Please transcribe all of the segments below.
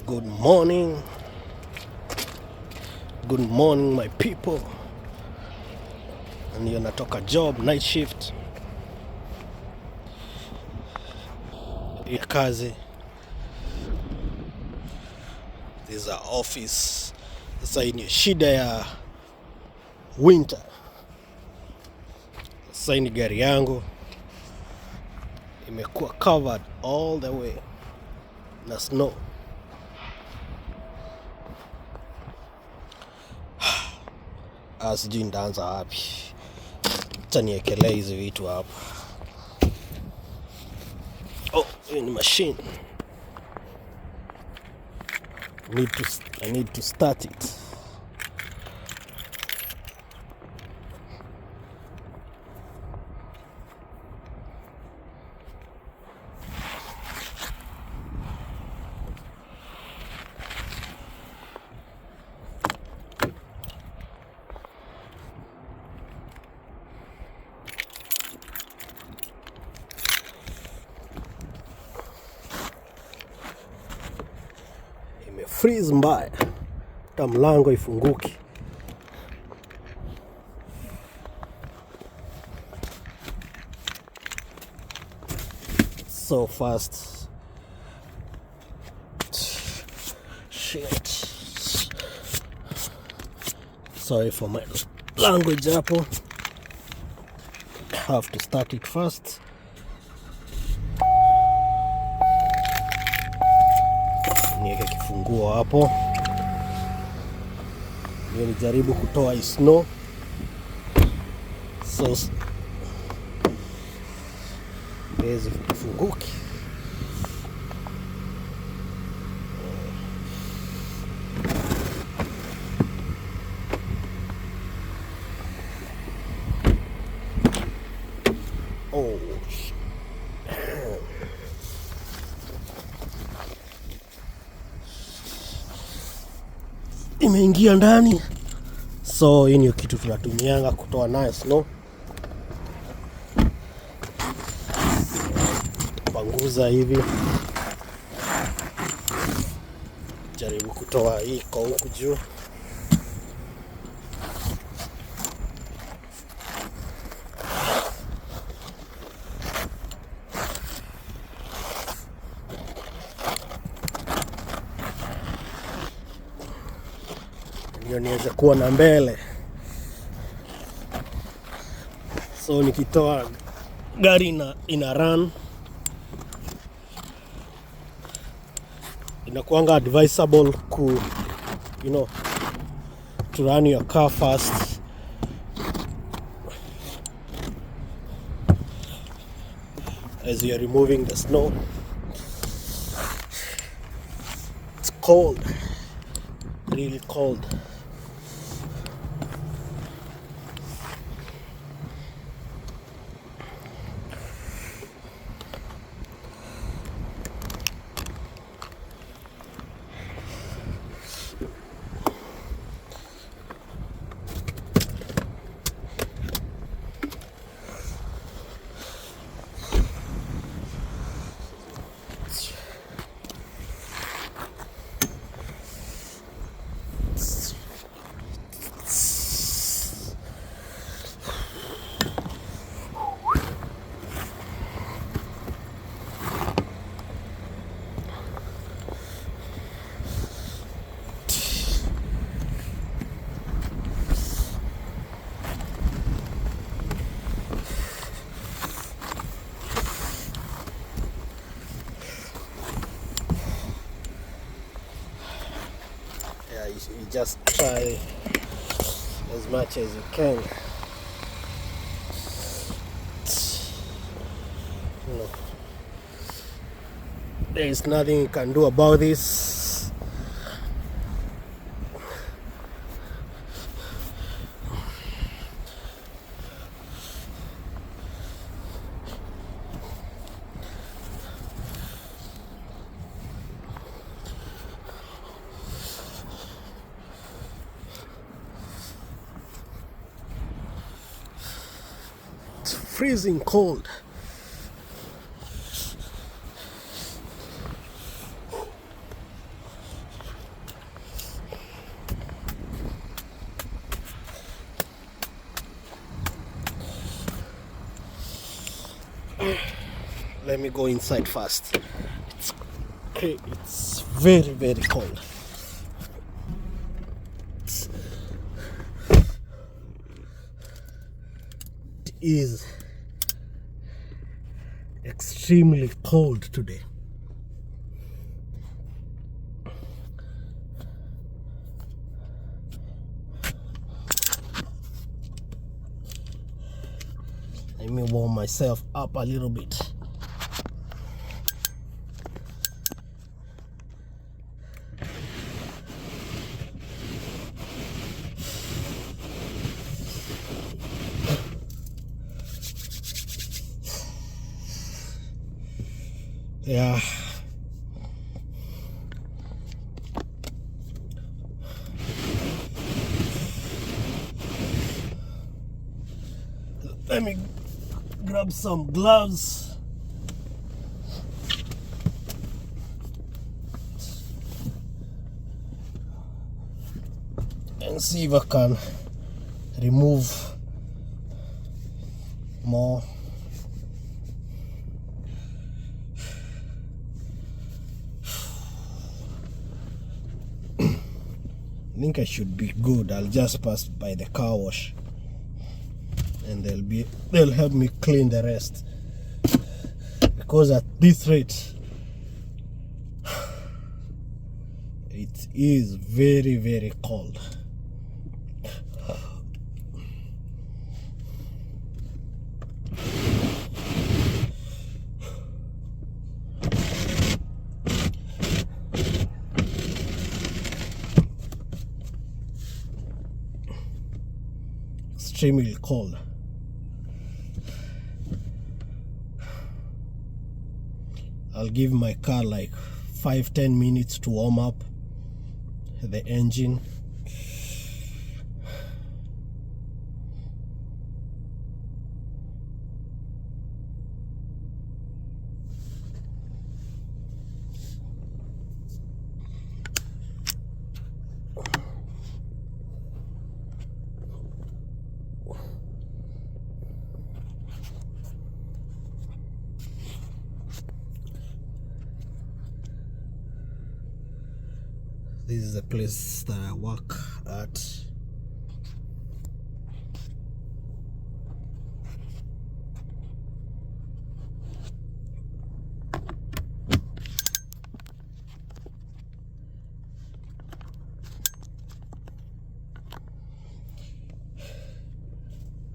Good morning. Good morning my people. Ndio natoka job, night shift ya kazi. This is our office. Sasa hii ni shida ya winter. Sasa hii ni gari yangu imekuwa covered all the way na snow. Sijui nitaanza wapi. Acha niekelee hizi vitu hapa. Oh, hii ni machine. I need to start it. Freeze mbaya, hata mlango ifunguki. So fast. Shit. Sorry for my language hapo. I have to start it fast. Niweke kifunguo hapo. Ndio nijaribu kutoa hii snow. So hizi kifunguki. Oh. Imeingia ndani. So hii ni kitu tunatumianga kutoa nayo snow. Panguza hivi. Jaribu kutoa hii kwa huku juu. Ndio niweze kuwa na mbele. So nikitoa gari ina run. Inakuanga advisable to run your car fast. As you are removing the snow. It's cold. Really cold. You just try as much as you can. There is nothing you can do about this. Freezing cold. let me go inside first. It's very, very cold. It is extremely cold today. Let me warm myself up a little bit. Yeah. Let me grab some gloves. And see if I can remove more. I think I should be good. I'll just pass by the car wash and they'll help me clean the rest, because at this rate it is very, very cold. Extremely cold. I'll give my car like 5-10 minutes to warm up the engine. This is the place that I work at. I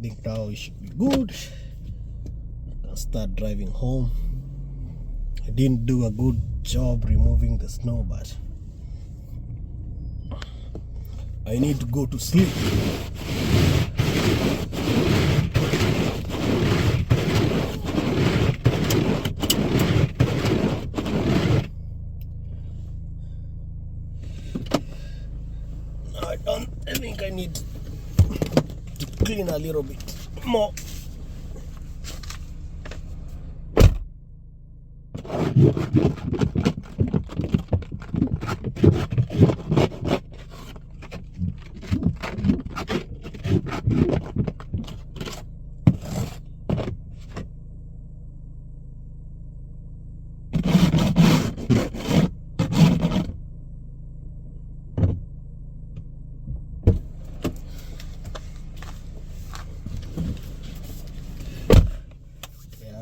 think now it should be good. I'll start driving home. I didn't do a good job removing the snow, but I need to go to sleep. I think I need to clean a little bit more.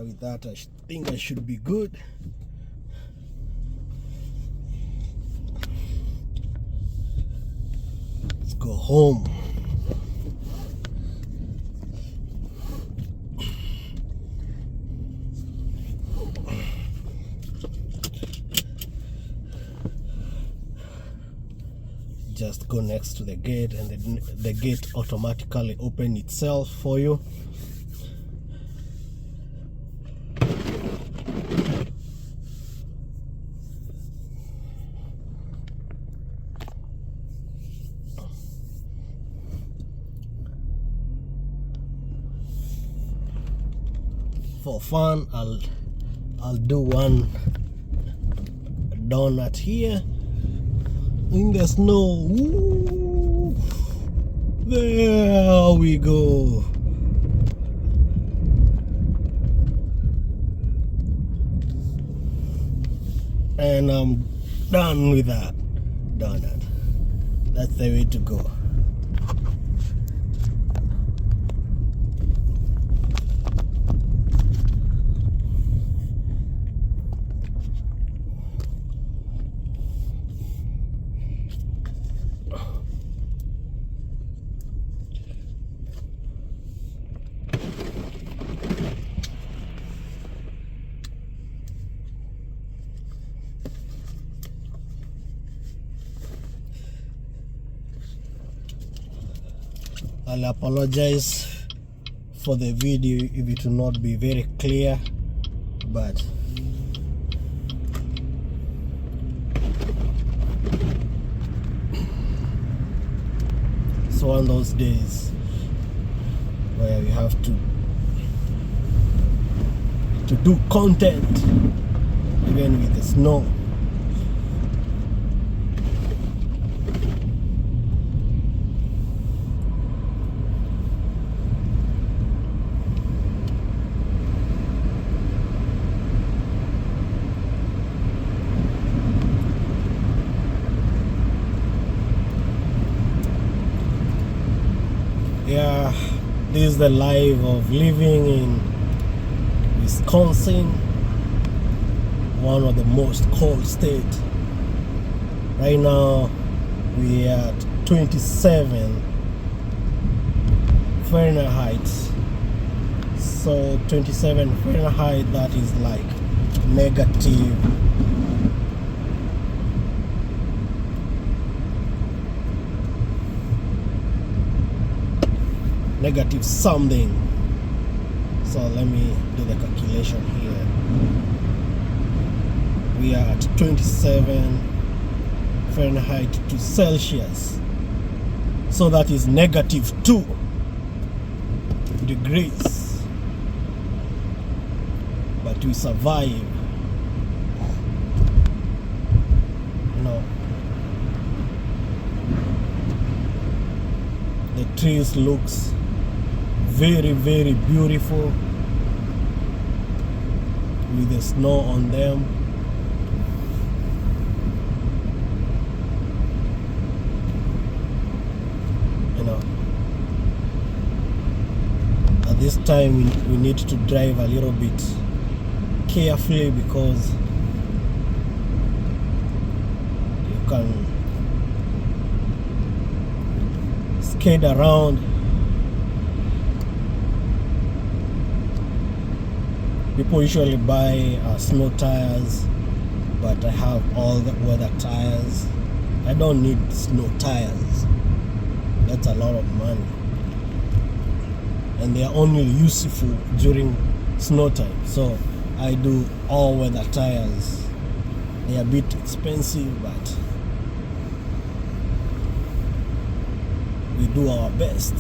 With that, I think I should be good. Let's go home. Just go next to the gate, and the gate automatically opens itself for you. For fun, I'll do one donut here in the snow. Ooh, there we go. and I'm done with that donut. That's the way to go. I'll apologize for the video if it will not be very clear, but it's one of those days where we have to do content even with the snow. Yeah, this is the life of living in Wisconsin, one of the most cold states. Right now we are at 27 Fahrenheit. So 27 Fahrenheit, that is like negative something. So let me do the calculation here. We are at 27 Fahrenheit to Celsius, so that is negative 2 degrees, but we survive. You know, the trees looks very, very beautiful with the snow on them. You know, at this time we need to drive a little bit carefully because you can skate around. People usually buy snow tires, but I have all the weather tires. I don't need snow tires. That's a lot of money, and they are only useful during snow time. So I do all weather tires. They are a bit expensive, but we do our best.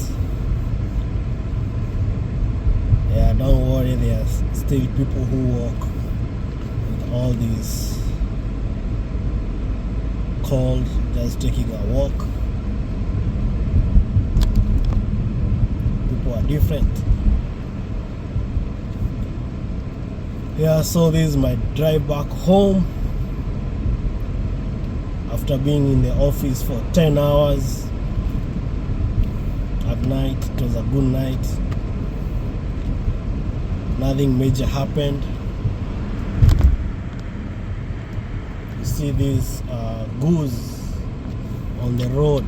Yeah, don't worry, there are still people who walk with all these cold, just taking a walk. People are different. Yeah, so this is my drive back home after being in the office for 10 hours at night. It was a good night. Nothing major happened. You see these goose on the road,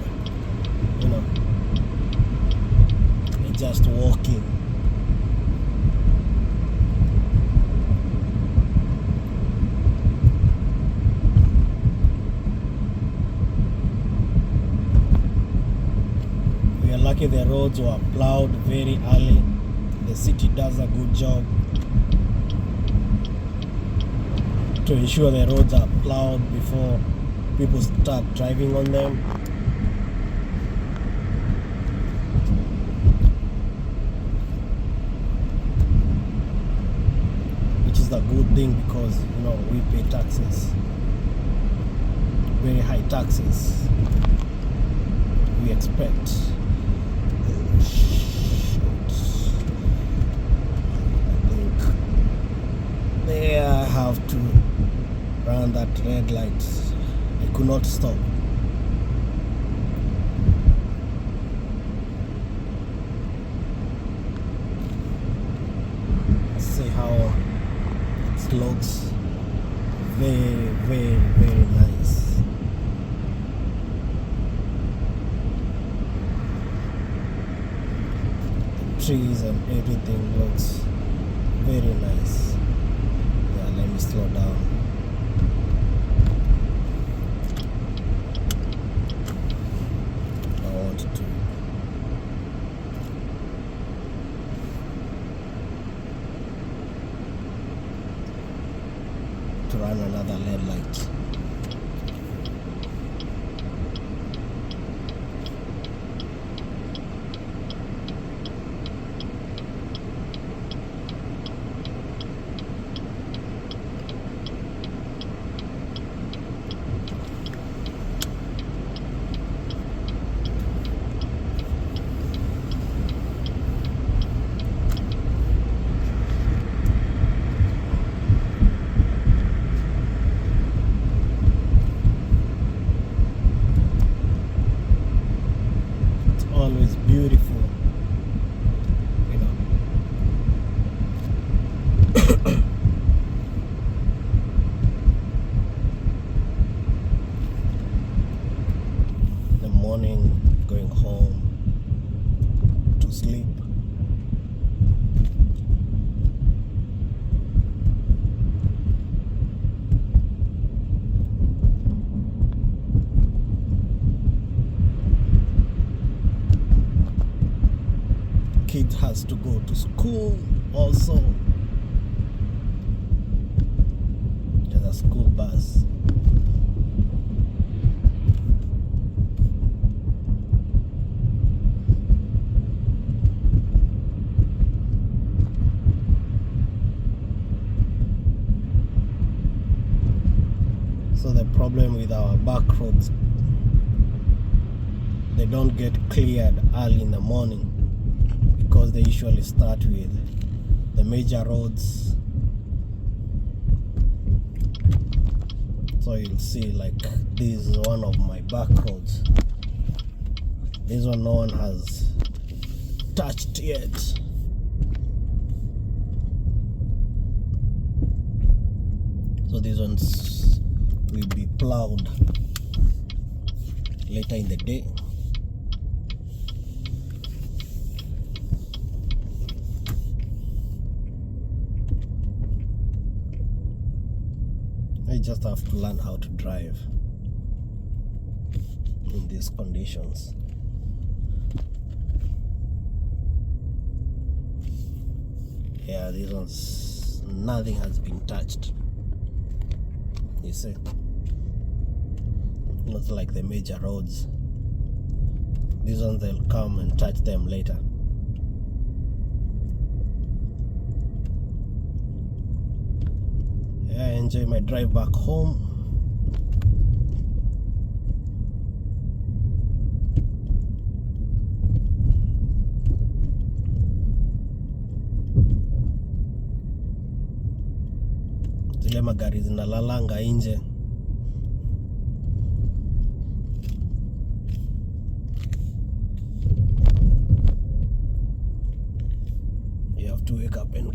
you know, they're just walking. We are lucky the roads were plowed very early. The city does a good job to ensure the roads are plowed before people start driving on them. Which is a good thing because, you know, we pay taxes, very high taxes. We expect. There I have to ran that red light. I could not stop. See how it looks. Very, very, very nice. The trees and everything looks very nice. Yeah, let me slow down. I want to run another LED light. Always beautiful, you know. In the morning, going home to sleep. Kid has to go to school also. There's a school bus. So the problem with our back roads, they don't get cleared early in the morning, because they usually start with the major roads. So you'll see, like, this is one of my back roads. This one no one has touched yet. So these ones will be plowed later in the day. I just have to learn how to drive in these conditions. Yeah, these ones, nothing has been touched. You see? Not like the major roads. These ones, they'll come and touch them later. Yeah, I enjoy my drive back home. Zile magari zinalalanga nje. You have to wake up and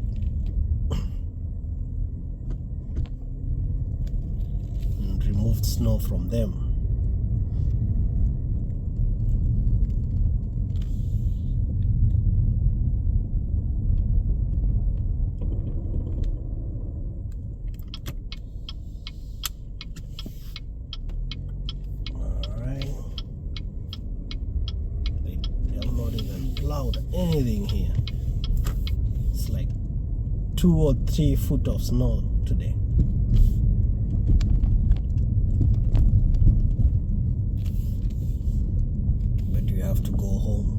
remove snow from them. Anything here. It's like 2 or 3 foot of snow today. But you have to go home.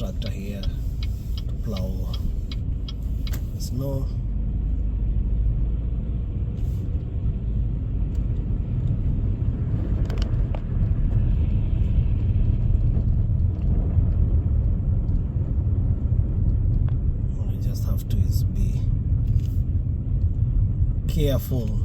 tractor here to plow snow. All you just have to is be careful.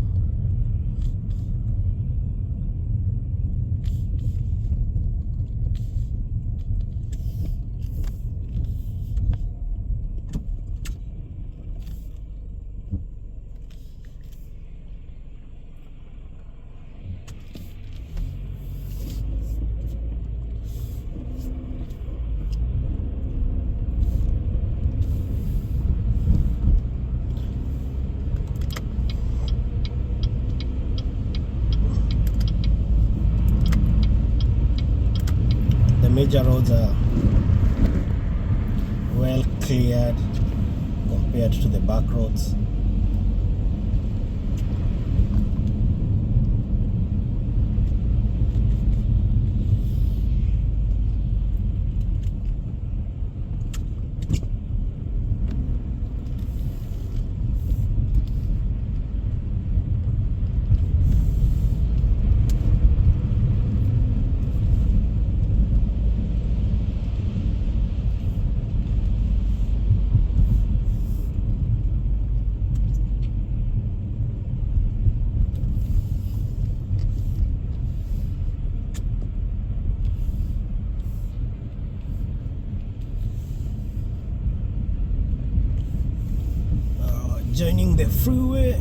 The major roads are well cleared compared to the back roads. Joining the freeway.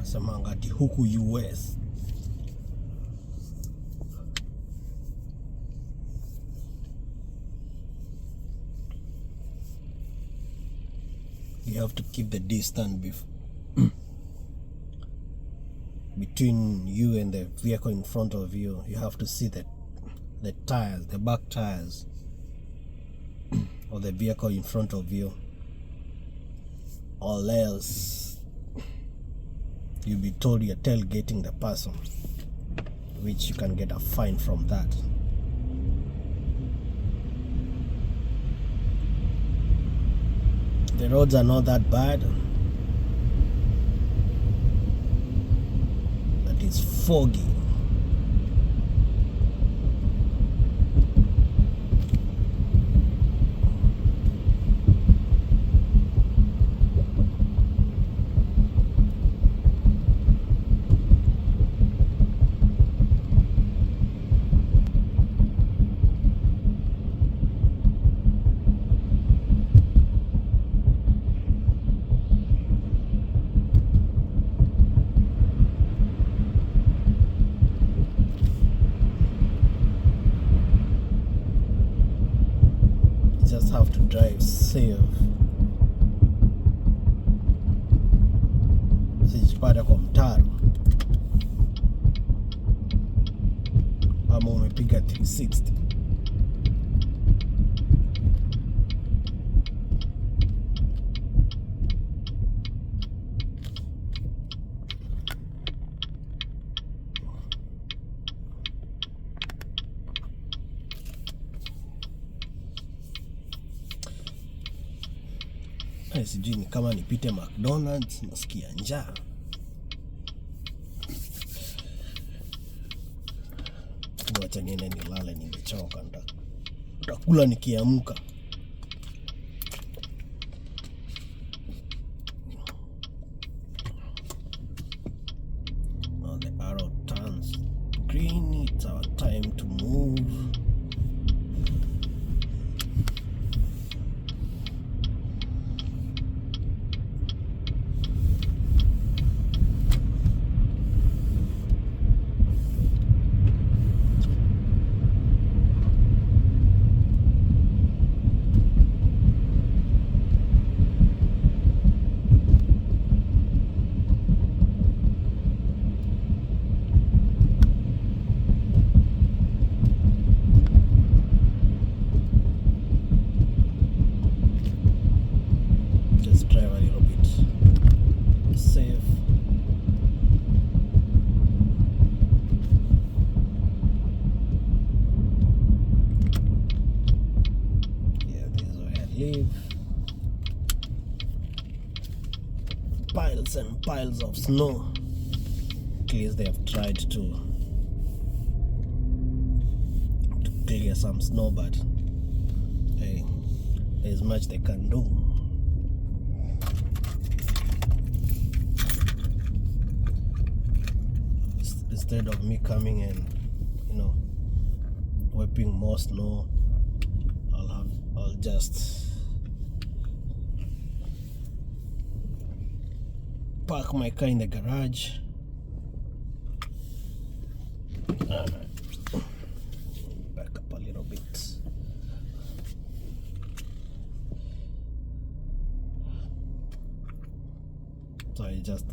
Samangati huku US. You have to keep the distance between you and the vehicle in front of you. You have to see the tires, the back tires of the vehicle in front of you, or else you'll be told you're tailgating the person, which you can get a fine from that. The roads are not that bad. That is foggy. drive safe, sijipata kwa mtaro ama umepiga 360. Sijui ni kama nipite McDonald's, nasikia njaa. Wacha niende nilale, nimechoka. Nitakula nikiamka. Now the arrow turns green, it's our time to move. Drive a little bit safe. Yeah, this is where I live. Piles and piles of snow. At least they have tried to clear some snow, but hey, there's much they can do. Instead of me coming and wiping more snow, I'll just park my car in the garage. Back up a little bit. So I just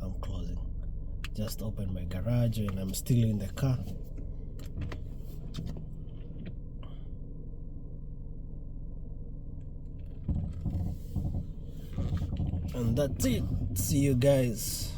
I'm closing. Just open my garage and I'm still in the car. And that's it. See you guys